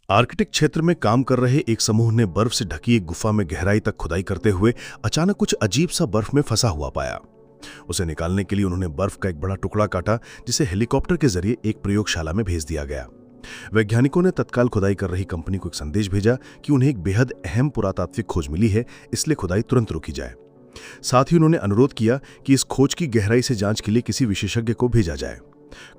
Arctic क्षेत्र में काम कर रहे एक समूह ने बर्फ से ढकी एक गुफा में गहराई तक खुदाई करते हुए अचानक कुछ अजीब सा बर्फ में फंसा हुआ पाया। उसे निकालने के लिए उन्होंने बर्फ का एक बड़ा टुकड़ा काटा, जिसे हेलीकॉप्टर के जरिए एक प्रयोगशाला में भेज दिया गया। वैज्ञानिकों ने तत्काल खुदाई कर रही कंपनी को एक संदेश भेजा कि उन्हें एक बेहद अहम पुरातात्विक खोज मिली है, इसलिए खुदाई तुरंत रोकी जाए। साथ ही उन्होंने अनुरोध किया कि इस खोज की गहराई से जांच के लिए किसी विशेषज्ञ को भेजा जाए।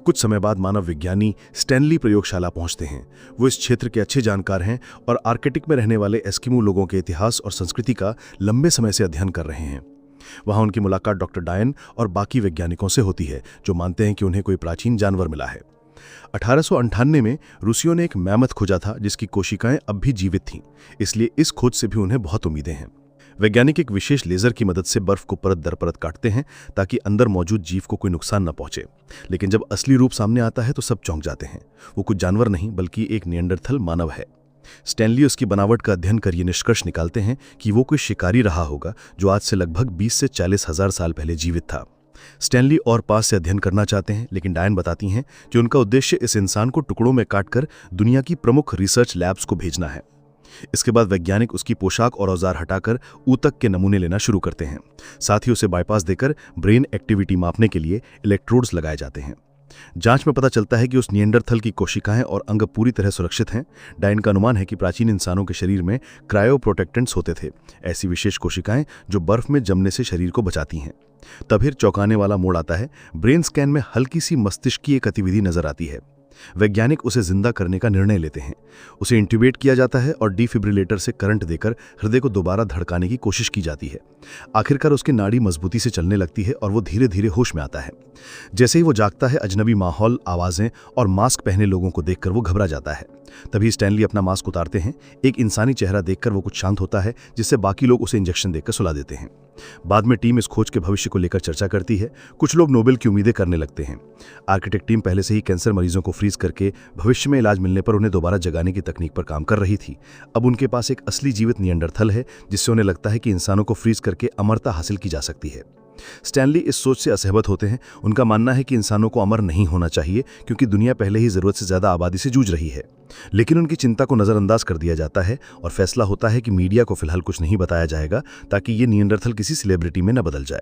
कुछ समय बाद मानव विज्ञानी स्टैनली प्रयोगशाला पहुंचते हैं। वो इस क्षेत्र के अच्छे जानकार हैं और आर्कटिक में रहने वाले एस्किमो लोगों के इतिहास और संस्कृति का लंबे समय से अध्ययन कर रहे हैं। वहां उनकी मुलाकात डॉक्टर डायन और बाकी वैज्ञानिकों से होती है, जो मानते हैं कि उन्हें कोई प्राचीन जानवर मिला है। 1898 में रूसियों ने एक मैमथ खोजा था, जिसकी कोशिकाएं अब भी जीवित थीं, इसलिए इस खोज से भी उन्हें बहुत उम्मीदें हैं। वैज्ञानिक एक विशेष लेजर की मदद से बर्फ को परत दर परत काटते हैं ताकि अंदर मौजूद जीव को कोई नुकसान न पहुंचे। लेकिन जब असली रूप सामने आता है तो सब चौंक जाते हैं। वो कुछ जानवर नहीं बल्कि एक निएंडरथल मानव है। स्टैनली उसकी बनावट का अध्ययन कर ये निष्कर्ष निकालते हैं कि वो कोई शिकारी रहा होगा जो आज से लगभग 20 से 40 हजार साल पहले जीवित था। स्टैनली और पास से अध्ययन करना चाहते हैं, लेकिन डायन बताती हैं कि उनका उद्देश्य इस इंसान को टुकड़ों में काटकर दुनिया की प्रमुख रिसर्च लैब्स को भेजना है। इसके बाद वैज्ञानिक उसकी पोशाक और औजार हटाकर ऊतक के नमूने लेना शुरू करते हैं। साथ ही उसे बाईपास देकर ब्रेन एक्टिविटी मापने के लिए इलेक्ट्रोड्स लगाए जाते हैं। जांच में पता चलता है कि उस निएंडरथल की कोशिकाएं और अंग पूरी तरह सुरक्षित हैं। डायन का अनुमान है कि प्राचीन इंसानों के शरीर में क्रायोप्रोटेक्टेंट्स होते थे, ऐसी विशेष कोशिकाएं जो बर्फ में जमने से शरीर को बचाती हैं। तब चौंकाने वाला मोड़ आता है। ब्रेन स्कैन में हल्की सी मस्तिष्कीय गतिविधि नजर आती है। वैज्ञानिक उसे जिंदा करने का निर्णय लेते हैं। उसे इंट्यूबेट किया जाता है और डिफिब्रिलेटर से करंट देकर हृदय को दोबारा धड़काने की कोशिश की जाती है। आखिरकार उसकी नाड़ी मजबूती से चलने लगती है और वो धीरे धीरे होश में आता है। जैसे ही वो जागता है, अजनबी माहौल, आवाजें और मास्क पहने लोगों को देखकर वो घबरा जाता है। तभी स्टैनली अपना मास्क उतारते हैं। एक इंसानी चेहरा देखकर वो कुछ शांत होता है, जिससे बाकी लोग उसे इंजेक्शन देकर सुला देते हैं। बाद में टीम इस खोज के भविष्य को लेकर चर्चा करती है। कुछ लोग नोबेल की उम्मीदें करने लगते हैं। आर्किटेक्ट टीम पहले से ही कैंसर मरीजों को फ्रीज करके भविष्य में इलाज मिलने पर उन्हें दोबारा जगाने की तकनीक पर काम कर रही थी। अब उनके पास एक असली जीवित निएंडरथल है, जिससे उन्हें लगता है कि इंसानों को फ्रीज करके अमरता हासिल की जा सकती है। स्टैनली इस सोच से असहमत होते हैं। उनका मानना है कि इंसानों को अमर नहीं होना चाहिए, क्योंकि दुनिया पहले ही जरूरत से ज्यादा आबादी से जूझ रही है। लेकिन उनकी चिंता को नजरअंदाज कर दिया जाता है और फैसला होता है कि मीडिया को फिलहाल कुछ नहीं बताया जाएगा, ताकि ये निएंडरथल किसी सेलिब्रिटी में न बदल जाए।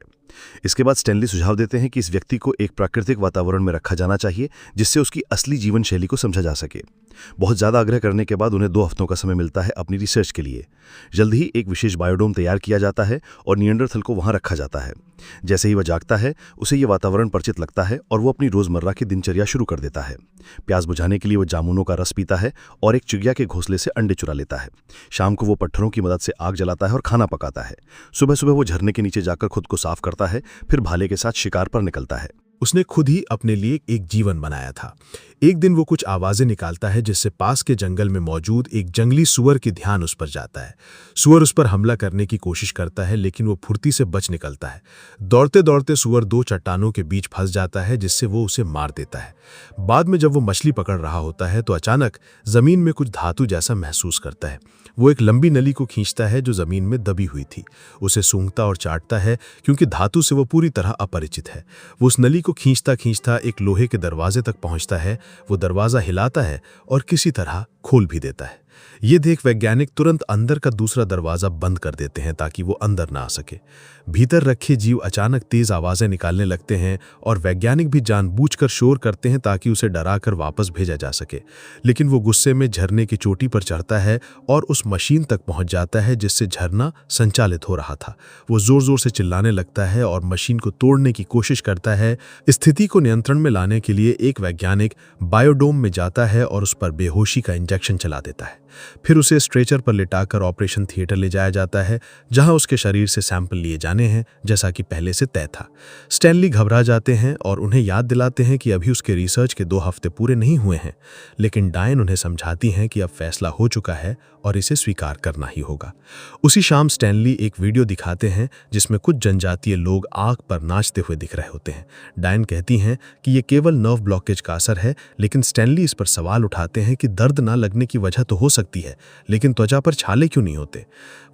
इसके बाद स्टैनली सुझाव देते हैं कि इस व्यक्ति को एक प्राकृतिक वातावरण में रखा जाना चाहिए, जिससे उसकी असली जीवन शैली को समझा जा सके। बहुत ज्यादा आग्रह करने के बाद उन्हें 2 हफ्तों का समय मिलता है अपनी रिसर्च के लिए। जल्द ही एक विशेष बायोडोम तैयार किया जाता है और निएंडरथल को वहां रखा जाता है। जैसे ही वह जागता है, उसे ये वातावरण परिचित लगता है और वो अपनी रोजमर्रा की दिनचर्या शुरू कर देता है। प्यास बुझाने के लिए वो जामुनों का रस पीता है और एक चिड़िया के घोंसले से अंडे चुरा लेता है। शाम को वो पत्थरों की मदद से आग जलाता है और खाना पकाता है। सुबह सुबह वो झरने के नीचे जाकर खुद को साफ करता है, फिर भाले के साथ शिकार पर निकलता है। उसने खुद ही अपने लिए एक जीवन बनाया था। एक दिन वो कुछ आवाजें निकालता है, जिससे पास के जंगल में मौजूद एक जंगली सुअर की ध्यान उस पर जाता है। सुअर उस पर हमला करने की कोशिश करता है, लेकिन वो फुर्ती से बच निकलता है। दौड़ते दौड़ते सुअर 2 चट्टानों के बीच फंस जाता है, जिससे वो उसे मार देता है। बाद में जब वो मछली पकड़ रहा होता है तो अचानक जमीन में कुछ धातु जैसा महसूस करता है। वो एक लंबी नली को खींचता है जो जमीन में दबी हुई थी। उसे सूंघता और चाटता है, क्योंकि धातु से वो पूरी तरह अपरिचित है। वो उस नली को खींचता खींचता एक लोहे के दरवाजे तक पहुंचता है। वो दरवाजा हिलाता है और किसी तरह खोल भी देता है। ये देख वैज्ञानिक तुरंत अंदर का दूसरा दरवाजा बंद कर देते हैं ताकि वो अंदर ना आ सके। भीतर रखे जीव अचानक तेज आवाजें निकालने लगते हैं और वैज्ञानिक भी जानबूझकर शोर करते हैं ताकि उसे डराकर वापस भेजा जा सके। लेकिन वो गुस्से में झरने की चोटी पर चढ़ता है और उस मशीन तक पहुंच जाता है जिससे झरना संचालित हो रहा था। वो जोर जोर से चिल्लाने लगता है और मशीन को तोड़ने की कोशिश करता है। स्थिति को नियंत्रण में लाने के लिए एक वैज्ञानिक बायोडोम में जाता है और उस पर बेहोशी का इंजेक्शन चला देता है। फिर उसे स्ट्रेचर पर लिटाकर ऑपरेशन थिएटर ले जाया जाता है, जहां उसके शरीर से सैंपल लिए जाने हैं, जैसा कि पहले से तय था। स्टैनली घबरा जाते हैं और उन्हें याद दिलाते हैं कि अभी उसके रिसर्च के 2 हफ्ते पूरे नहीं हुए हैं। लेकिन डायन उन्हें समझाती हैं कि अब फैसला हो चुका है और इसे स्वीकार करना ही होगा। उसी शाम स्टैनली एक वीडियो दिखाते हैं जिसमें कुछ जनजातीय लोग आग पर नाचते हुए दिख रहे होते हैं। डायन कहती हैं कि ये केवल नर्व ब्लॉकेज का असर है, लेकिन स्टैनली इस पर सवाल उठाते हैं कि दर्द ना लगने की वजह तो हो सकती है, लेकिन त्वचा पर छाले क्यों नहीं होते।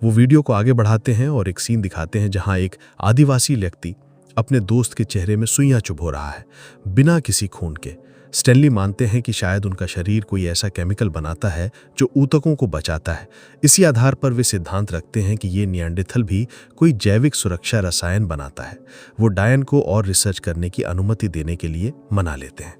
वो वीडियो को आगे बढ़ाते हैं और एक सीन दिखाते हैं जहां एक आदिवासी व्यक्ति अपने दोस्त के चेहरे में सुइयां चुभो रहा है, बिना किसी खून के। स्टैनली मानते हैं कि शायद उनका शरीर कोई ऐसा केमिकल बनाता है जो ऊतकों को बचाता है। इसी आधार पर वे सिद्धांत रखते हैं कि ये निएंडरथल भी कोई जैविक सुरक्षा रसायन बनाता है। वो डायन को और रिसर्च करने की अनुमति देने के लिए मना लेते हैं।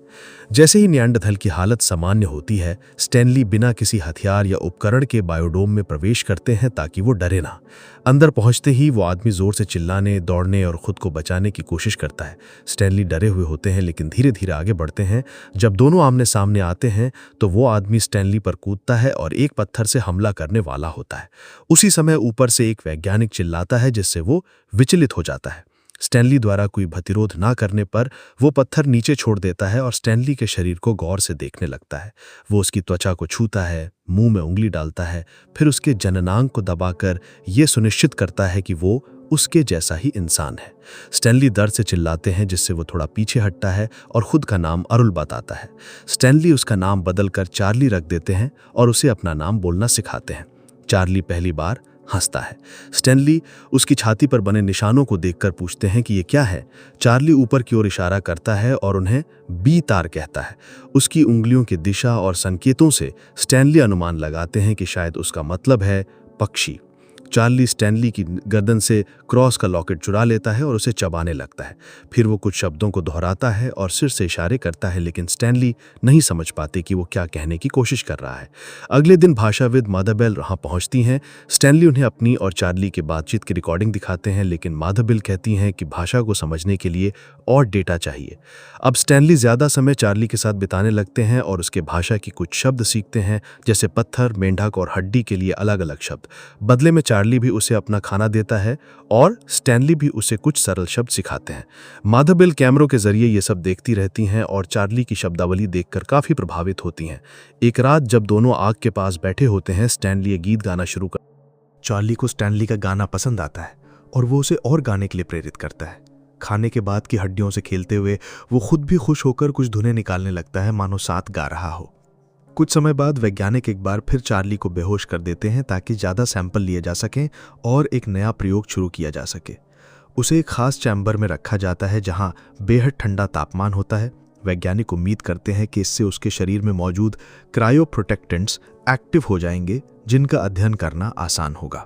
जैसे ही निएंडरथल की हालत सामान्य होती है, स्टैनली बिना किसी हथियार या उपकरण के बायोडोम में प्रवेश करते हैं ताकि वो डरे ना। अंदर पहुंचते ही वो आदमी जोर से चिल्लाने, दौड़ने और खुद को बचाने की कोशिश करता है। स्टैनली डरे हुए होते हैं लेकिन धीरे धीरे आगे बढ़ते हैं। जब दोनों आमने सामने आते हैं तो वो आदमी स्टैनली पर कूदता है और एक पत्थर से हमला करने वाला होता है। उसी समय ऊपर से एक वैज्ञानिक चिल्लाता है जिससे वो विचलित हो जाता है। स्टैनली द्वारा कोई प्रतिरोध ना करने पर वो पत्थर नीचे छोड़ देता है और स्टैनली के शरीर को गौर से देखने लगता है। वो उसकी त्वचा को छूता है, मुंह में उंगली डालता है, फिर उसके जननांग को दबाकर ये सुनिश्चित करता है कि वो उसके जैसा ही इंसान है। स्टैनली दर्द से चिल्लाते हैं जिससे वो थोड़ा पीछे हटता है और खुद का नाम अरुल बताता है। स्टैनली उसका नाम बदलकर चार्ली रख देते हैं और उसे अपना नाम बोलना सिखाते हैं। चार्ली पहली बार हंसता है। स्टैनली उसकी छाती पर बने निशानों को देखकर पूछते हैं कि ये क्या है। चार्ली ऊपर की ओर इशारा करता है और उन्हें बी तार कहता है। उसकी उंगलियों की दिशा और संकेतों से स्टैनली अनुमान लगाते हैं कि शायद उसका मतलब है पक्षी। चार्ली स्टैनली की गर्दन से क्रॉस का लॉकेट चुरा लेता है और उसे चबाने लगता है। फिर वो कुछ शब्दों को दोहराता है और सिर से इशारे करता है, लेकिन स्टैनली नहीं समझ पाते कि वो क्या कहने की कोशिश कर रहा है। अगले दिन भाषाविद माधबेल वहाँ पहुँचती हैं। स्टैनली उन्हें अपनी और चार्ली की बातचीत की रिकॉर्डिंग दिखाते हैं, लेकिन माधबेल कहती हैं कि भाषा को समझने के लिए और डेटा चाहिए। अब स्टैनली ज़्यादा समय चार्ली के साथ बिताने लगते हैं और उसके भाषा की कुछ शब्द सीखते हैं, जैसे पत्थर, मेंढक और हड्डी के लिए अलग अलग शब्द। बदले में चार्ली भी उसे अपना खाना देता है और स्टैनली भी उसे कुछ सरल शब्द सिखाते हैं। माधबेल कैमरों के जरिए ये सब देखती रहती हैं और चार्ली की शब्दावली देखकर काफी प्रभावित होती हैं। एक रात जब दोनों आग के पास बैठे होते हैं, स्टैनली एक गीत गाना शुरू कर। चार्ली को स्टैनली का गाना पसंद आता है और वो उसे और गाने के लिए प्रेरित करता है। खाने के बाद की हड्डियों से खेलते हुए वो खुद भी खुश होकर कुछ धुनें निकालने लगता है, मानो साथ गा रहा हो। कुछ समय बाद वैज्ञानिक एक बार फिर चार्ली को बेहोश कर देते हैं ताकि ज़्यादा सैंपल लिए जा सकें और एक नया प्रयोग शुरू किया जा सके। उसे एक खास चैम्बर में रखा जाता है जहां बेहद ठंडा तापमान होता है। वैज्ञानिक उम्मीद करते हैं कि इससे उसके शरीर में मौजूद क्रायोप्रोटेक्टेंट्स एक्टिव हो जाएंगे, जिनका अध्ययन करना आसान होगा।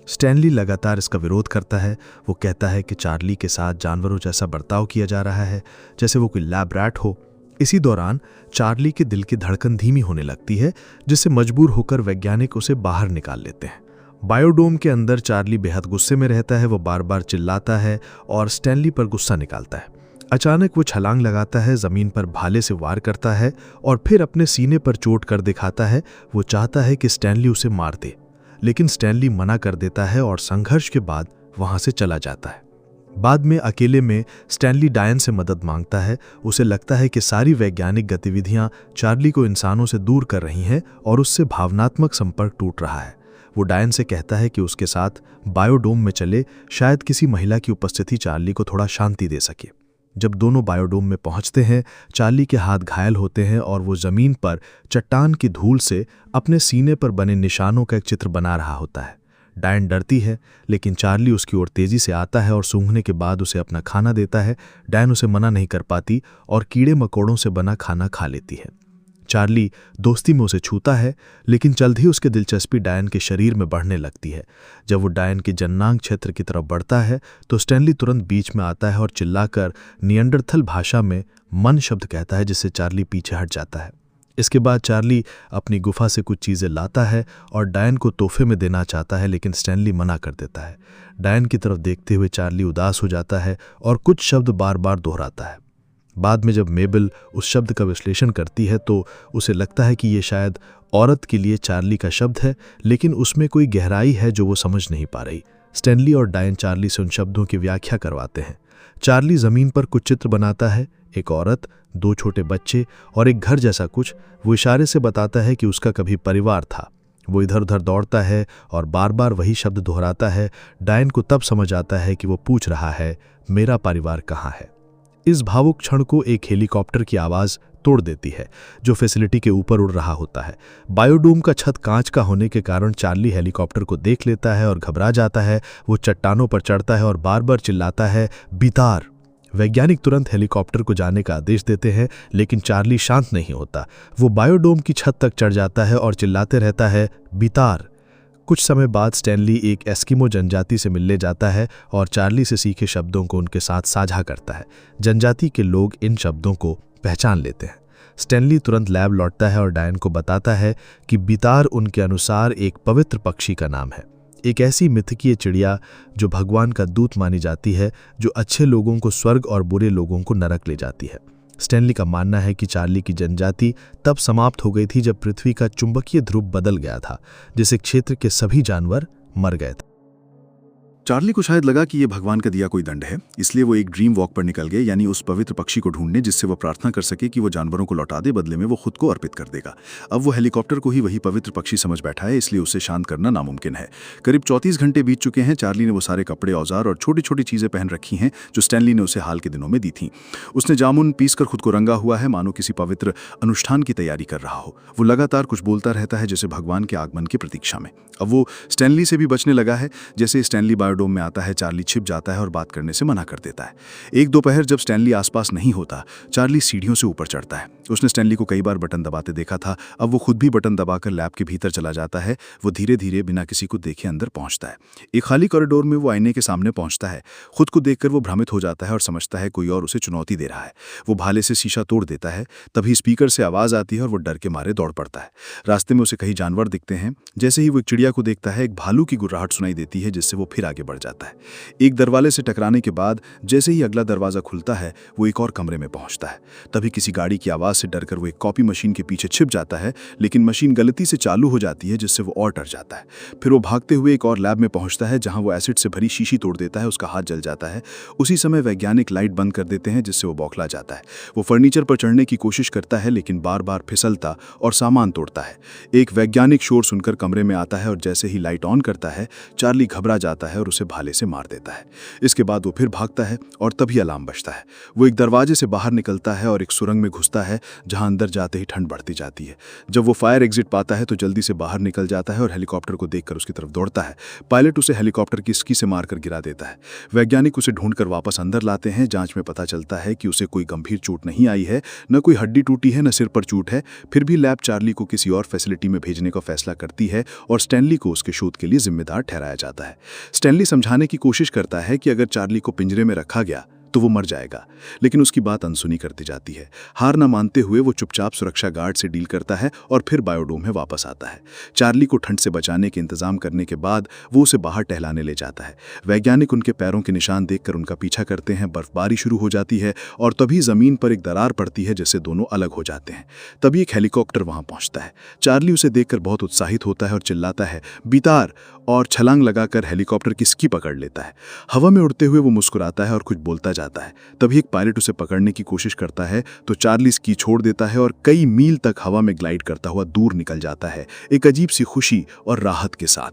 स्टैनली लगातार इसका विरोध करता है। वो कहता है कि चार्ली के साथ जानवरों जैसा बर्ताव किया जा रहा है, जैसे वो कोई लैब रैट हो। इसी दौरान चार्ली के दिल की धड़कन धीमी होने लगती है, जिससे मजबूर होकर वैज्ञानिक उसे बाहर निकाल लेते हैं। बायोडोम के अंदर चार्ली बेहद गुस्से में रहता है। वो बार बार चिल्लाता है और स्टैनली पर गुस्सा निकालता है। अचानक वो छलांग लगाता है, जमीन पर भाले से वार करता है और फिर अपने सीने पर चोट कर दिखाता है। वो चाहता है कि स्टैनली उसे मार दे, लेकिन स्टैनली मना कर देता है और संघर्ष के बाद वहां से चला जाता है। बाद में अकेले में स्टैनली डायन से मदद मांगता है। उसे लगता है कि सारी वैज्ञानिक गतिविधियां चार्ली को इंसानों से दूर कर रही हैं और उससे भावनात्मक संपर्क टूट रहा है। वो डायन से कहता है कि उसके साथ बायोडोम में चले, शायद किसी महिला की उपस्थिति चार्ली को थोड़ा शांति दे सके। जब दोनों बायोडोम में पहुंचते हैं, चार्ली के हाथ घायल होते हैं और वो जमीन पर चट्टान की धूल से अपने सीने पर बने निशानों का एक चित्र बना रहा होता है। डायन डरती है, लेकिन चार्ली उसकी ओर तेजी से आता है और सूंघने के बाद उसे अपना खाना देता है। डायन उसे मना नहीं कर पाती और कीड़े मकोड़ों से बना खाना खा लेती है। चार्ली दोस्ती में उसे छूता है, लेकिन जल्द ही उसकी दिलचस्पी डायन के शरीर में बढ़ने लगती है। जब वो डायन के जननांग क्षेत्र की तरफ बढ़ता है तो स्टैनली तुरंत बीच में आता है और चिल्लाकर निएंडरथल भाषा में मन शब्द कहता है, जिससे चार्ली पीछे हट जाता है। इसके बाद चार्ली अपनी गुफा से कुछ चीज़ें लाता है और डायन को तोहफे में देना चाहता है, लेकिन स्टैनली मना कर देता है। डायन की तरफ देखते हुए चार्ली उदास हो जाता है और कुछ शब्द बार बार दोहराता है। बाद में जब मेबल उस शब्द का विश्लेषण करती है तो उसे लगता है कि ये शायद औरत के लिए चार्ली का शब्द है, लेकिन उसमें कोई गहराई है जो वो समझ नहीं पा रही। स्टैनली और डायन चार्ली से उन शब्दों की व्याख्या करवाते हैं। चार्ली जमीन पर कुछ चित्र बनाता है, एक औरत, 2 छोटे बच्चे और एक घर जैसा कुछ। वो इशारे से बताता है कि उसका कभी परिवार था। वो इधर उधर दौड़ता है और बार बार वही शब्द दोहराता है। डायन को तब समझ आता है कि वो पूछ रहा है, मेरा परिवार कहाँ है। इस भावुक क्षण को एक हेलीकॉप्टर की आवाज़ तोड़ देती है, जो फैसिलिटी के ऊपर उड़ रहा होता है। बायोडोम का छत कांच का होने के कारण चार्ली हेलीकॉप्टर को देख लेता है और घबरा जाता है। वो चट्टानों पर चढ़ता है और बार बार चिल्लाता है, बितार। वैज्ञानिक तुरंत हेलीकॉप्टर को जाने का आदेश देते हैं, लेकिन चार्ली शांत नहीं होता। वो बायोडोम की छत तक चढ़ जाता है और चिल्लाते रहता है, बितार। कुछ समय बाद स्टैनली एक एस्किमो जनजाति से मिलने जाता है और चार्ली से सीखे शब्दों को उनके साथ साझा करता है। जनजाति के लोग इन शब्दों को पहचान लेते हैं। स्टैनली तुरंत लैब लौटता है और डायन को बताता है कि बितार उनके अनुसार एक पवित्र पक्षी का नाम है, एक ऐसी मिथकीय चिड़िया जो भगवान का दूत मानी जाती है, जो अच्छे लोगों को स्वर्ग और बुरे लोगों को नरक ले जाती है। स्टैनली का मानना है कि चार्ली की जनजाति तब समाप्त हो गई थी जब पृथ्वी का चुंबकीय ध्रुव बदल गया था, जिससे क्षेत्र के सभी जानवर मर गए थे। चार्ली को शायद लगा कि ये भगवान का दिया कोई दंड है, इसलिए वो एक ड्रीम वॉक पर निकल गए, यानी उस पवित्र पक्षी को ढूंढने जिससे वो प्रार्थना कर सके कि वो जानवरों को लौटा दे, बदले में वो खुद को अर्पित कर देगा। अब वो हेलीकॉप्टर को ही वही पवित्र पक्षी समझ बैठा है, इसलिए उसे शांत करना नामुमकिन है। करीब 34 घंटे बीत चुके हैं। चार्ली ने वो सारे कपड़े, औजार और छोटी छोटी चीजें पहन रखी हैं जो स्टैनली ने उसे हाल के दिनों में दी थी। उसने जामुन पीसकर खुद को रंगा हुआ है, मानो किसी पवित्र अनुष्ठान की तैयारी कर रहा हो। वो लगातार कुछ बोलता रहता है, जैसे भगवान के आगमन की प्रतीक्षा में। अब वो स्टैनली से भी बचने लगा है। जैसे स्टैनली बायोडोम में आता है, चार्ली छिप जाता है और बात करने से मना कर देता है। एक दोपहर जब स्टैनली आसपास नहीं होता, चार्ली सीढ़ियों से ऊपर चढ़ता है। उसने स्टैनली को कई बार बटन दबाते देखा था, अब वो खुद भी बटन दबाकर लैब के भीतर चला जाता है। वो धीरे धीरे बिना किसी को देखे अंदर पहुंचता है। एक खाली कॉरिडोर में वो आईने के सामने पहुंचता है। खुद को देखकर वो भ्रमित हो जाता है और समझता है कोई और उसे चुनौती दे रहा है। वो भाले से शीशा तोड़ देता है। तभी स्पीकर से आवाज आती है और वो डर के मारे दौड़ पड़ता है। रास्ते में उसे कई जानवर दिखते हैं। जैसे ही वो एक चिड़िया को देखता है, एक भालू की गुर्राहट सुनाई देती है, जिससे वो फिर आगे बढ़ जाता है। एक दरवाजे से टकराने के बाद जैसे ही अगला दरवाजा खुलता है, वो एक और कमरे में पहुंचता है। तभी किसी गाड़ी की आवाज से डरकर वो एक कॉपी मशीन के पीछे छिप जाता है, लेकिन मशीन गलती से चालू हो जाती है, जिससे वो और डर जाता है। फिर वो भागते हुए एक और लैब में पहुंचता है, जहां वो एसिड से भरी शीशी तोड़ देता है। उसका हाथ जल जाता है। उसी समय वैज्ञानिक लाइट बंद कर देते हैं, जिससे वो बौखला जाता है। वो फर्नीचर पर चढ़ने की कोशिश करता है, लेकिन बार बार फिसलता और सामान तोड़ता है। एक वैज्ञानिक शोर सुनकर कमरे में आता है और जैसे ही लाइट ऑन करता है, चार्ली घबरा जाता है और उसे भाले से मार देता है। इसके बाद वो फिर भागता है और तभी अलार्म बजता है। वो एक दरवाजे से बाहर निकलता है और एक सुरंग में घुसता है, जहां अंदर जाते ही ठंड बढ़ती जाती है। जब वो फायर एग्जिट पाता है तो जल्दी से बाहर निकल जाता है और हेलीकॉप्टर को देखकर उसकी तरफ दौड़ता है। पायलट उसे हेलीकॉप्टर की स्की से मारकर गिरा देता है। वैज्ञानिक उसे ढूंढकर वापस अंदर लाते हैं। जांच में पता चलता है कि उसे कोई गंभीर चोट नहीं आई है, न कोई हड्डी टूटी है, न सिर पर चोट है। फिर भी लैब चार्ली को किसी और फैसिलिटी में भेजने का फैसला करती है और स्टैनली को उसके शोध के लिए जिम्मेदार ठहराया जाता है। स्टैनली समझाने की कोशिश करता है कि अगर चार्ली को पिंजरे में रखा गया तो वो मर जाएगा, लेकिन उसकी बात अनसुनी कर दी जाती है। हार न मानते हुए वो चुपचाप सुरक्षा गार्ड से डील करता है और फिर बायोडोम में वापस आता है। चार्ली को ठंड से बचाने के इंतजाम करने के बाद वो उसे बाहर टहलाने ले जाता है। वैज्ञानिक उनके पैरों के निशान देखकर उनका पीछा करते हैं। बर्फबारी शुरू हो जाती है और तभी जमीन पर एक दरार पड़ती है, जिससे दोनों अलग हो जाते हैं। तभी एक हेलीकॉप्टर वहां पहुंचता है। चार्ली उसे देखकर बहुत उत्साहित होता है और चिल्लाता है, बितार, और छलांग लगाकर हेलीकॉप्टर की स्की पकड़ लेता है। हवा में उड़ते हुए वो मुस्कुराता है और कुछ बोलता जाता है। तभी एक पायलट उसे पकड़ने की कोशिश करता है तो चार्ली स्की छोड़ देता है और कई मील तक हवा में ग्लाइड करता हुआ दूर निकल जाता है, एक अजीब सी खुशी और राहत के साथ।